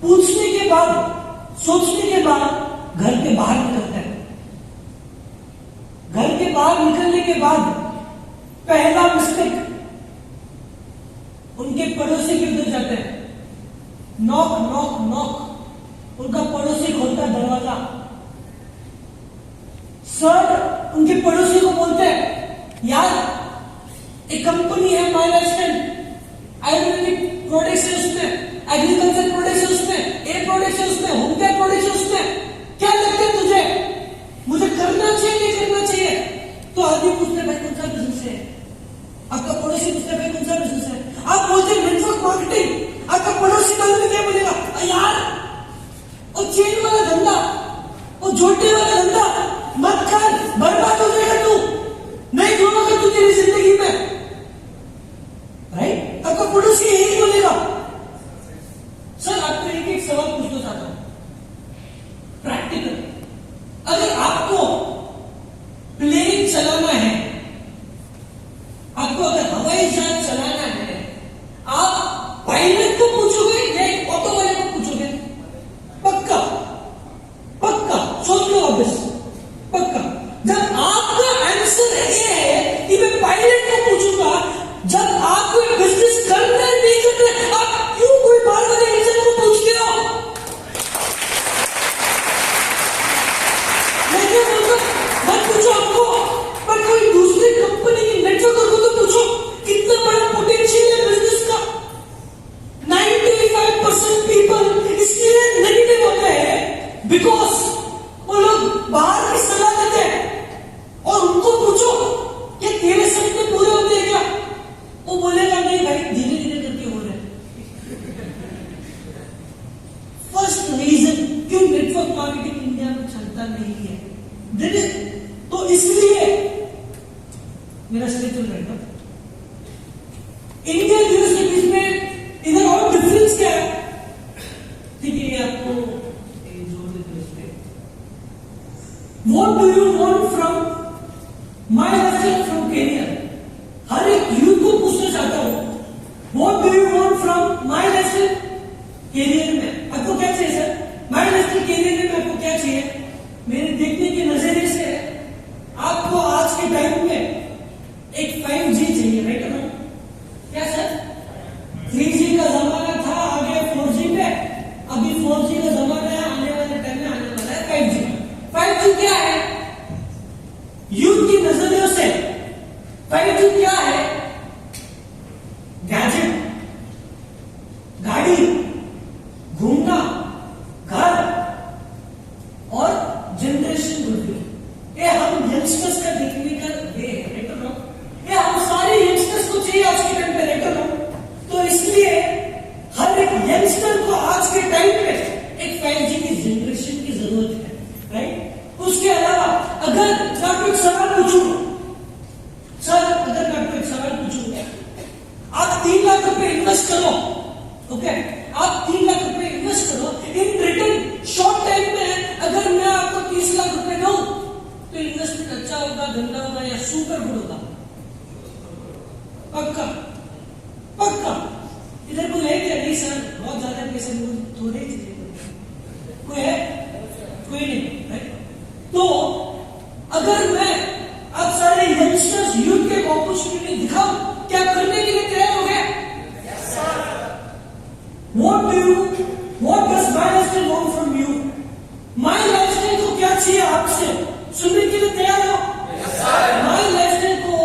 पूछने के बाद, सोचने के बाद घर के बाहर निकलते हैं। घर के बाहर निकलने के बाद पहला मिस्टेक उनके पड़ोसी के उधर जाते हैं, नॉक नॉक नॉक, उनका पड़ोसी खोलता दरवाजा, सर उनके पड़ोसी को बोलते हैं यार एक कंपनी है माय लाइफस्टाइल, आयुर्वेदिक प्रोडक्ट्स है उसमें, एग्रीकल्चर प्रोडक्ट्स है उसमें, ए प्रोडक्ट्स है उसमें, होम केयर प्रोडक्ट्स है उसमें, क्या लगता है तुझे मुझे करना चाहिए नहीं करना चाहिए? तो आदमी पूछते भाई कौन सा बिजनेस है, आपका पड़ोसी पूछता भाई कौन सा बिजनेस है, आप बोलते नेटवर्क मार्केटिंग, आपका पड़ोसी कल में क्या बोलेगा, यार वो चेन वाला धंधा, वो झोटे वाला धंधा मत कर, बर्बाद हो जाएगा तू, नहीं घूमोगा तू तेरी जिंदगी में, राइट? आपका पड़ोसी यही बोलेगा। सर आपको एक एक सवाल पूछना चाहता हूं, प्रैक्टिकल, अगर आपको प्लेन चलाना है, आपको अगर हवाई जहाज चलाना है, आप पायलट को पूछोगे या एक ऑटो वाले को पूछोगे? पक्का पक्का सोच लो वापस, पक्का। जब आपका आंसर ये है कि मैं पायलट को पूछूंगा, जब आप कोई बिजनेस करना है नहीं करना है, आप क्यों कोई बाहर वाले इंसान को पूछते हो? मैं क्या बोलता हूं, मत पूछो आपको, पर कोई दूसरी कंपनी की नेटवर्कर को तो पूछो कितना बड़ा पोटेंशियल है बिजनेस का। 95% पीपल इसलिए नेगेटिव होते हैं बिकॉज वो लोग बाहर की सलाह देते हैं, और उनको पूछो कि तेरे सपने पूरे होते हैं क्या? वो बोलेगा नहीं भाई धीरे धीरे करके हो रहे हैं। फर्स्ट रीजन क्यों नेटवर्क मार्केटिंग इंडिया में चलता नहीं है, तो इसलिए मेरा स्टेज चल रहा है इंडिया यूएस के बीच में, इधर और डिफरेंस क्या है? ठीक है, आपको जोड़ देते हैं। What do you want from my life from career? हर एक यूथ को पूछना चाहता हूं, What do you want from my life career में आपको क्या चाहिए सर? My life career में आपको क्या चाहिए? मेरे देखने के नजरिए से आपको आज के टाइम में एक 5G चाहिए, राइट? क्या सर? 3G का जमाना था, आ गया 4G पे, अभी 4G का जमाना है, आने वाले टाइम में आने वाला है 5G। 5G क्या है? यूथ की नजरियों से 5G क्या है? गैजेट, गाड़ी, घूमना, घर और जनरेशन ग्रुपिंग, ये हम यंगस्टर्स का देखने का वे है, राइट? ये हम सारे यंगस्टर्स को चाहिए आज के टाइम पे, राइट? तो इसलिए हर एक यंगस्टर को आज के टाइम पे एक 5G की जनरेशन की जरूरत है, राइट? उसके अलावा अगर मैं आपको एक सवाल पूछूं, सर अगर मैं आपको एक सवाल पूछूं, आप 3 लाख रुपए इन्वेस्ट करो, ओके? आप 3 लाख रुपए इन्वेस्ट करो, इन रिटर्न शॉर्ट टाइम में अगर मैं आपको 30 लाख रुपए दूं तो इन्वेस्टमेंट अच्छा होगा, गंदा होगा या सुपर गुड होगा? पक्का पक्का। इधर कोई है क्या? नहीं सर, बहुत ज्यादा पैसे थोड़े ही चाहिए। कोई है? कोई नहीं है? तो अगर मैं आप सारे यंगस्टर्स यूथ के अपॉर्चुनिटी दिखाऊं, क्या करने के लिए तैयार हो गए? What does my lifestyle want from you? My lifestyle को क्या चाहिए आपसे? सुनने के लिए तैयार हो? My lifestyle को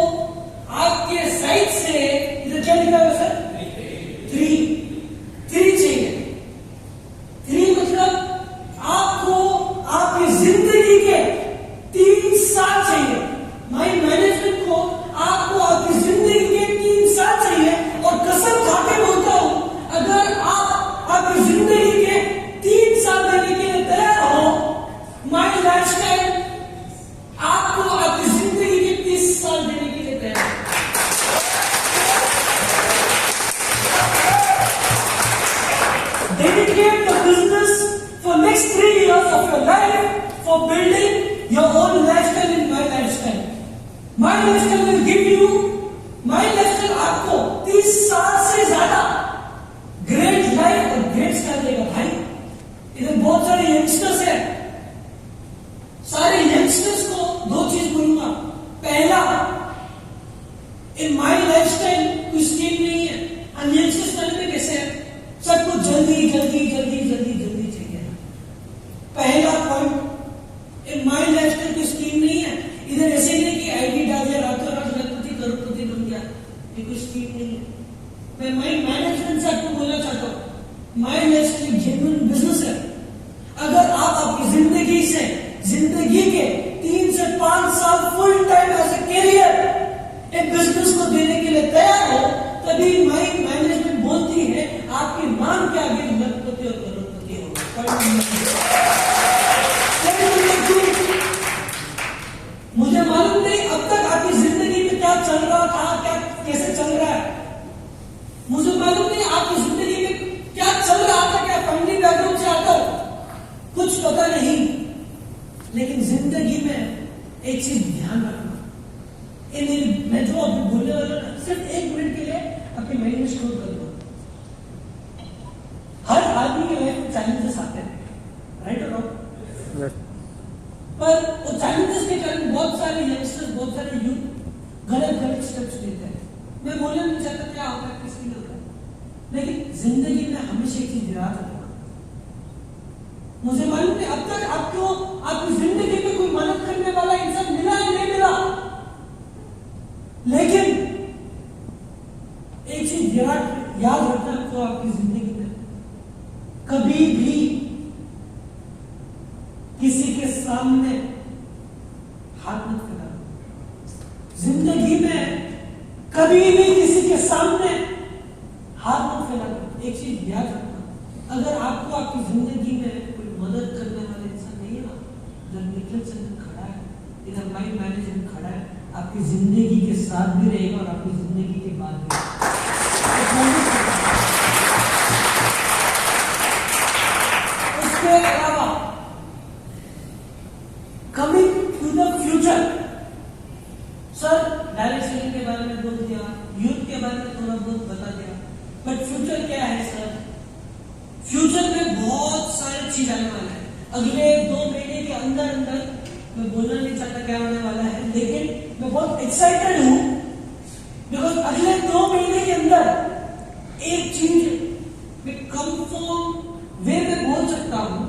आपके साइड से इधर क्या लिखा है सर? 3 चाहिए। 3 मतलब आपको आपकी जिंदगी के 3 साल चाहिए। My मैनेजमेंट को आपको आपकी जिंदगी के 3 साल चाहिए। और कसम खा के बोलता हूं, अगर आप आपकी जिंदगी के 3 साल देने के लिए तैयार हो, माई लाइफस्टाइल आपको आपकी जिंदगी के 30 साल देने के लिए तैयार है। Dedicate the business for next 3 years of your life for building your own lifestyle in my lifestyle. My lifestyle will give you, my lifestyle आपको 30 साल से ज्यादा ग्रेट लाइफ और ग्रेट स्टाइल देगा भाई। इधर बहुत सारे यंगस्टर्स हैं, सारे यंगस्टर्स को 2 चीज बोलूंगा। पहला, इन माई लाइफस्टाइल कोई स्कीम नहीं है। हम यंगस्टर्स टाइम में कैसे हैं? सबको जल्दी जल्दी जल्दी जल्दी जल्दी चाहिए। पहला पॉइंट, इन माई लाइफस्टाइल कोई स्कीम नहीं है। इधर ऐसे नहीं कि आईडी डाल दिया, रातों रात लखपति करोड़पति बन गया, ये कोई स्कीम नहीं है। मैं माई मैनेजमेंट से आपको बोलना चाहता हूं, माई लाइफस्टाइल एक जेन्युइन बिजनेस है। अगर आप आपकी जिंदगी से, जिंदगी के 3 से 5 साल full time as a career एक बिजनेस को देने के लिए तैयार हो, तभी माई मैनेजमेंट बोलती है आपकी मांग के आगे लखपति और करोड़पति होगा। मुझे मालूम नहीं अब तक आपकी जिंदगी में क्या चल रहा था, क्या कैसे चल रहा है। मुझे मालूम नहीं आपकी जिंदगी में क्या चल रहा था, क्या फैमिली बैकग्राउंड से आता हो, कुछ पता नहीं। लेकिन जिंदगी में एक चीज ध्यान रखना, मैं जो अभी बोलने वाला ना, सिर्फ 1 मिनट के लिए अपने माइंड में स्टोर कर दो। हर आदमी के लाइफ में चैलेंजेस आते हैं, राइट और रॉन्ग? पर वो चैलेंजेस के कारण बहुत सारे यंगस्टर्स, बहुत सारे यूथ गलत स्टेप्स लेते हैं। मैं बोलना नहीं चाहता क्या होता है, किसके लिए होता है, लेकिन जिंदगी में हमेशा एक चीज याद रखना। मुझे मालूम नहीं अब तक आपको आपकी जिंदगी में कोई मदद करने वाला इंसान मिला या नहीं मिला, लेकिन एक चीज याद रखना, आपको आपकी जिंदगी में कभी भी किसी के सामने हाथ मत फैलाना। जिंदगी में कभी भी किसी के सामने हाथ मत फैलाना। एक चीज याद रखना, अगर आपको आपकी जिंदगी में कोई मदद करने वाला इंसान नहीं है ना, जब निखिल चंद्र खड़ा है, इधर माई मैनेजमेंट खड़ा है, आपकी जिंदगी के साथ भी रहेगा और आपकी जिंदगी के बाद भी। उसके अलावा coming to the future, sir direct selling के बारे में बोल दिया, यूथ के बारे में थोड़ा बहुत बता दिया, बट फ्यूचर क्या है सर? फ्यूचर में बहुत सारी चीज आने वाला है। अगले 2 महीने के अंदर अंदर, मैं बोलना नहीं चाहता क्या होने वाला है, लेकिन मैं बहुत एक्साइटेड हूं, बिकॉज अगले 2 महीने के अंदर एक चीज मैं कंफर्म वे में बोल सकता हूं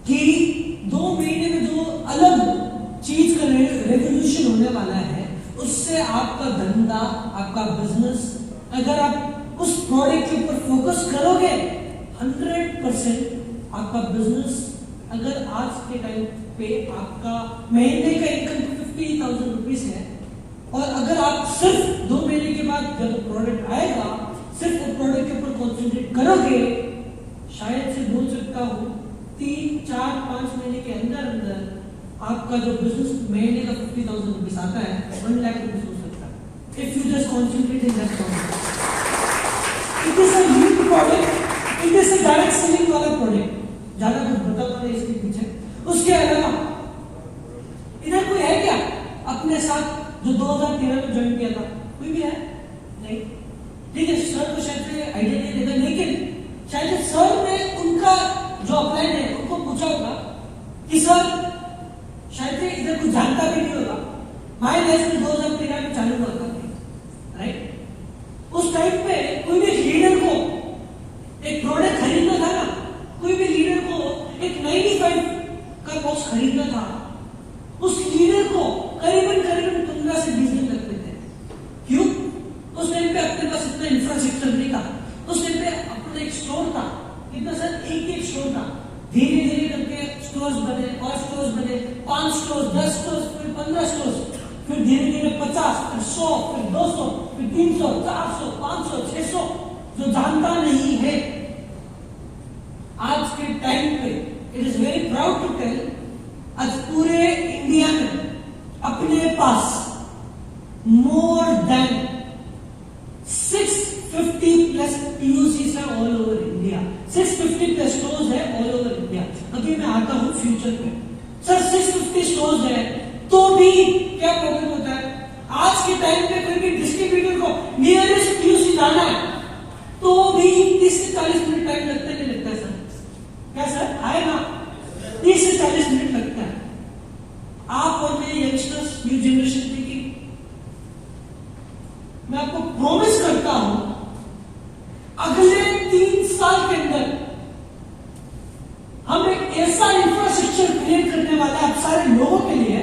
कि 2 महीने में जो अलग चीज का रेवोल्यूशन होने वाला है, उससे आपका धंधा, आपका बिजनेस, अगर आप उस प्रोडक्ट के ऊपर फोकस करोगे, 100% आपका बिजनेस, अगर आज के टाइम पे आपका महीने का इनकम 50,000 रुपीज है, और अगर आप सिर्फ 2 महीने के बाद जब प्रोडक्ट आएगा, सिर्फ उस प्रोडक्ट के ऊपर कॉन्सेंट्रेट करोगे, शायद से बोल सकता हूं 3, 4, 5 महीने के अंदर अंदर आपका जो बिजनेस महीने का 50,000 रुपीज आता है, 1 लाख रुपीज हो सकता है। If you just concentrate in that product, it is a unique product, it is a direct selling वाला प्रोडक्ट। ज्यादा कुछ बताता नहीं इसके पीछे। उसके अलावा इधर कोई है क्या अपने साथ जो 2013 में ज्वाइन किया था? कोई भी है? नहीं। ठीक है, सर को शायद से आइडिया नहीं देगा, लेकिन शायद सर ने उनका जो अपलाइन है उनको पूछा होगा कि सर शायद से इधर कुछ जानता भी नहीं होगा, माई लाइफ में 2013 में चालू हुआ था, राइट। उस टाइम पे कोई भी लीडर को एक प्रोडक्ट खरीदना था ना, कोई भी लीडर को एक 95 का बॉक्स खरीदना था, उस लीडर को करीबन 15 से 20 दिन लगते थे। क्यों? उस टाइम पे अपने पास इतना इंफ्रास्ट्रक्चर नहीं था, उस टाइम पे अपना एक स्टोर था, कितना सर? एक स्टोर था। धीरे धीरे करके स्टोर्स बने और स्टोर्स बने, 5 स्टोर, 10 स्टोर, फिर 15 स्टोर, फिर धीरे धीरे 50, फिर 100, फिर 200, फिर 300, 400, 500, 600। जो जानता नहीं है आज के टाइम पे, it is very proud to tell, आज पूरे इंडिया में अपने पास मोर देन 650 प्लस POCs है all over India. 650 plus stores है ऑल ओवर इंडिया। अभी मैं आता हूं फ्यूचर में, सर 650 स्टोर्स है तो भी क्या प्रॉब्लम होता है? आज के टाइम पे कोई भी डिस्ट्रीब्यूटर को नियरेस्ट POC जाना है तो भी 30 से 40 मिनट टाइम लगता है, नहीं लगता है सर? क्या सर आए ना? 30 से 40 मिनट लगता है। आप और मैं यंगस्टर्स, न्यू जनरेशन की, मैं आपको प्रॉमिस करता हूं अगले 3 साल के अंदर हम एक ऐसा इंफ्रास्ट्रक्चर क्रिएट करने वाले हैं आप सारे लोगों के लिए।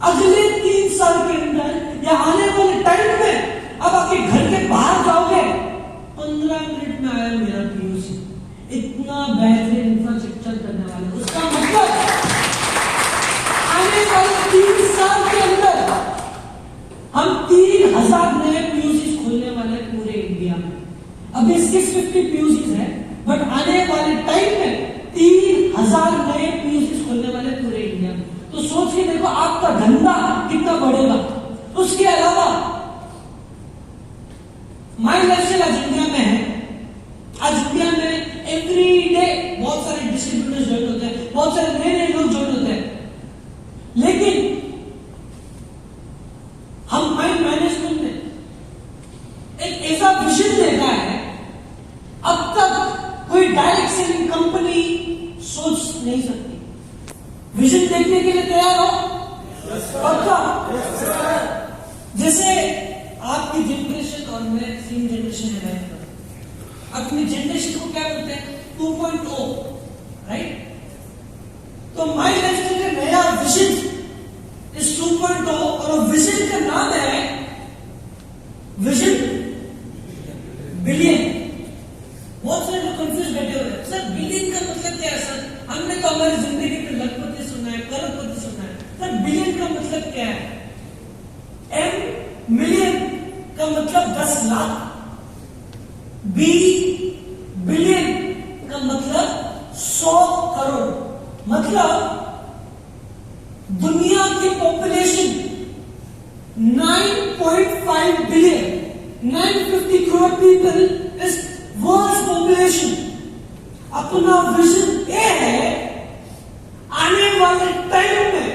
अगले 3 साल के अंदर या आने वाले टाइम में अब आपके घर के बाहर जाओगे, 15 मिनट में आया मेरा POC। इतना बेहतरीन इंफ्रास्ट्रक्चर करने वाले, उसका मतलब आने वाले 3 साल के अंदर हम 3000 नए POCs खोलने वाले पूरे इंडिया में। अभी 650 POCs है, बट आने वाले टाइम में 3000 नए POCs खोलने वाले पूरे इंडिया में। तो सोच के देखो आपका धंधा कितना बढ़ेगा। उसके अलावा माई लाइफस्टाइल आज इंडिया में है। आज इंडिया में एवरी डे बहुत सारे डिस्ट्रीब्यूटर्स ज्वाइन होते हैं, बहुत सारे नए नए लोग ज्वाइन होते हैं, लेकिन हम माइंड मैनेजमेंट में एक ऐसा विजन देखा है, अब तक कोई डायरेक्ट सेलिंग कंपनी सोच नहीं सकती। विजन देखने के लिए तैयार हो? पक्का? जैसे आपकी जनरेशन और मैं सेम जनरेशन में रहता हूं, अपनी जनरेशन को क्या बोलते हैं? 2.0, राइट? तो माई लाइफस्टाइल का नया विजन इस 2.0 और विजन का नाम है विजन बिलियन। बहुत सारे लोग कंफ्यूज बैठे हुए हैं, सर बिलियन का मतलब क्या है सर? हमने तो हमारी जिंदगी में लखपति सुना है, करोड़पति सुना है, सर बिलियन का मतलब क्या है? M मिलियन का मतलब 10 लाख, B बिलियन का मतलब 100 करोड़। मतलब दुनिया की population 9.5 billion, 950 crore people is world population. अपना विजन ये है आने वाले टाइम में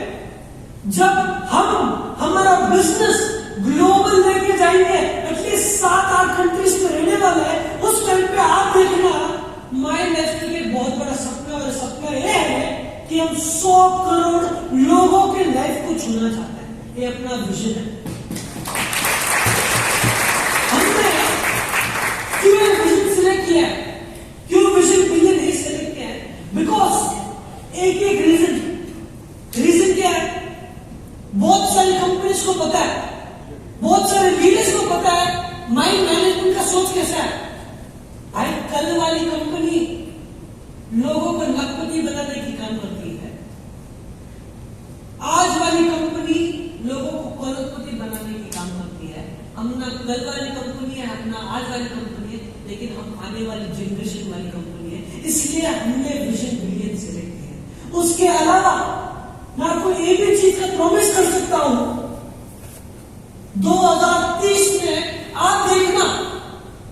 जब हम हमारा बिजनेस ग्लोबल लेके जाएंगे, एटलीस्ट 7-8 कंट्रीज में रहने वाले हैं, उस टाइम पे आप देखना माई लाइफ के बहुत बड़ा सपना, और सपना ये है कि हम 100 करोड़ लोगों के लाइफ को छूना चाहते हैं। ये अपना विजन है। हमने क्यों विजन सिलेक्ट किया है? क्यों विजन बिलियन नहीं सिलेक्ट किया है? बिकॉज एक रीजन क्या है? बहुत सारी कंपनीज को पता है, बहुत सारे लीडर्स को पता है माइंड मैनेजमेंट का सोच कैसा है। भाई कल वाली कंपनी लोगों को लखपति बनाने की काम करती है, आज वाली कंपनी लोगों को करोड़पति बनाने की काम करती है। हम ना कल वाली कंपनी है, हम ना आज वाली कंपनी है, लेकिन हम आने वाली जनरेशन वाली कंपनी है, इसलिए हमने विजन बिलियन सिलेक्ट किया। उसके अलावा मैं आपको एक भी चीज का प्रॉमिस कर सकता हूं, 2030 में आप देखना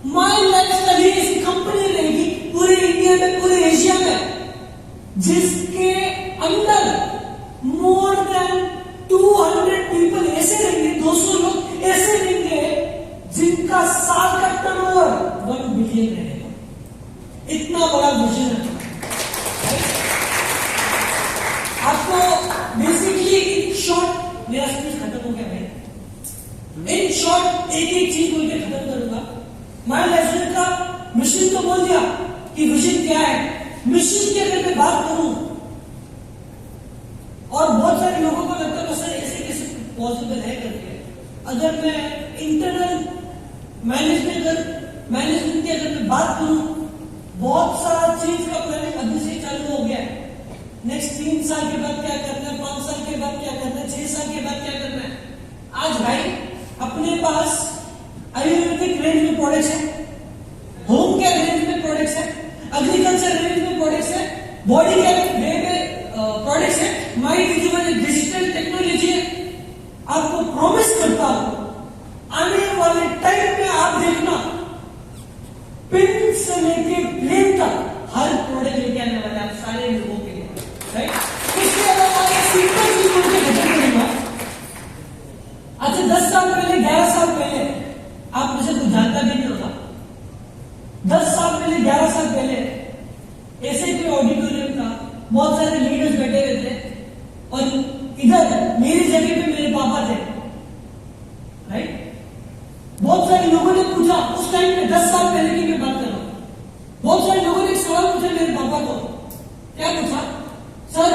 माई लाइफस्टाइल ऐसी कंपनी रहेगी पूरे इंडिया में, पूरे एशिया में, उसका साल का टर्नओवर 1 बिलियन रहेगा। इतना बड़ा विजन है। आपको बेसिकली इन शॉर्ट, मेरा स्पीच खत्म हो गया भाई, इन शॉर्ट एक एक चीज बोल के खत्म करूंगा। मैं लेसन का मिशन तो बोल दिया कि विजन क्या है। मिशन के अगर मैं बात करूं, और बहुत सारे लोगों को लगता है सर ऐसे कैसे पॉसिबल है करके, अगर मैं इंटरनल मैनेजमेंट की अगर मैं बात करूं, बहुत सारा चीज का प्लानिंग अभी से चालू हो गया है। नेक्स्ट 3 साल के बाद क्या करना है, 5 साल के बाद क्या करना है, 6 साल के बाद क्या करना है। आज भाई अपने पास आयुर्वेदिक रेंज में प्रोडक्ट्स है, होम केयर रेंज में प्रोडक्ट्स है, एग्रीकल्चर रेंज में प्रोडक्ट्स है, बॉडी केयर में प्रोडक्ट्स है। माइंड जो है डिजिटल टेक्नोलॉजी है। आपको प्रॉमिस करता हूं आने वाले टाइम में आप देखना पिन से लेके प्लेन तक हर प्रोडक्ट लेके आने वाले आप सारे लोगों के लिए, राइट। इसके अलावा एक सिंपल चीज बोल के खत्म करूंगा। अच्छा 10 साल पहले, 11 साल पहले, आप मुझे कुछ जानता भी नहीं होगा, 10 साल पहले, 11 साल पहले ऐसे कोई ऑडिटोरियम था, बहुत सारे लीडर्स बैठे हुए थे और इधर मेरी जगह पे मेरे पापा थे, राइट। बहुत सारे लोगों ने पूछा उस टाइम पे, 10 साल पहले की मैं बात कर रहा हूं, बहुत सारे लोगों ने एक सवाल पूछा मेरे पापा को। क्या पूछा? सर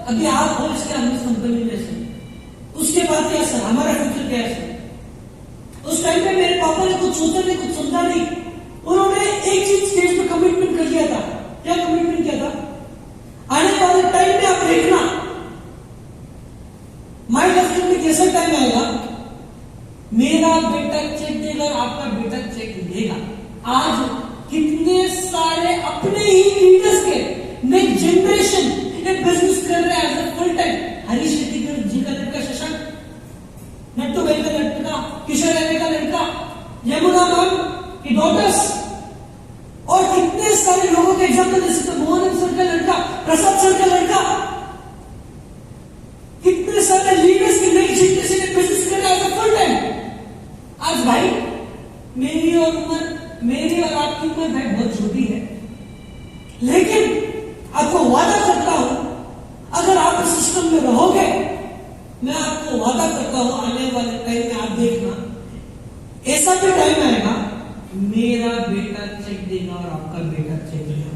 अभी आप हो इसके हम इस कंपनी में से, उसके बाद क्या सर, हमारा फ्यूचर क्या है सर? उस टाइम पे मेरे पापा ने कुछ सोचा नहीं, कुछ समझा नहीं। उन्होंने एक चीज स्टेज पे कमिटमेंट कर लिया था। क्या कमिटमेंट किया था? आने वाले टाइम में आप देखना माय लाइफ में कैसा टाइम आएगा, मेरा बेटा चेक देगा, आपका बेटा चेक देगा। आज कितने सारे अपने ही लीडर्स के नेक्स्ट जनरेशन बिजनेस कर रहे हैं as a full time. Harish Shetty ji का लड़का शशांक, नट्टू भाई का लड़का, किशोर राय का लड़का, यमुना मैम की डॉटर्स, और कितने सारे लोगों के एग्जाम्पल जैसे मोहन सर का लड़का, प्रसाद सर का लड़का, कितने सारे लीडर्स की नई जनरेशन बिजनेस कर रहे हैं एज अ फुल टाइम। आज भाई मेरी और आपकी उम्र भाई बहुत छोटी है, लेकिन आपको वादा करता हूं अगर आप इस सिस्टम में रहोगे, मैं आपको वादा करता हूं आने वाले टाइम में आप देखना ऐसा भी टाइम आएगा मेरा बेटा चेक देगा और आपका बेटा चेक देगा।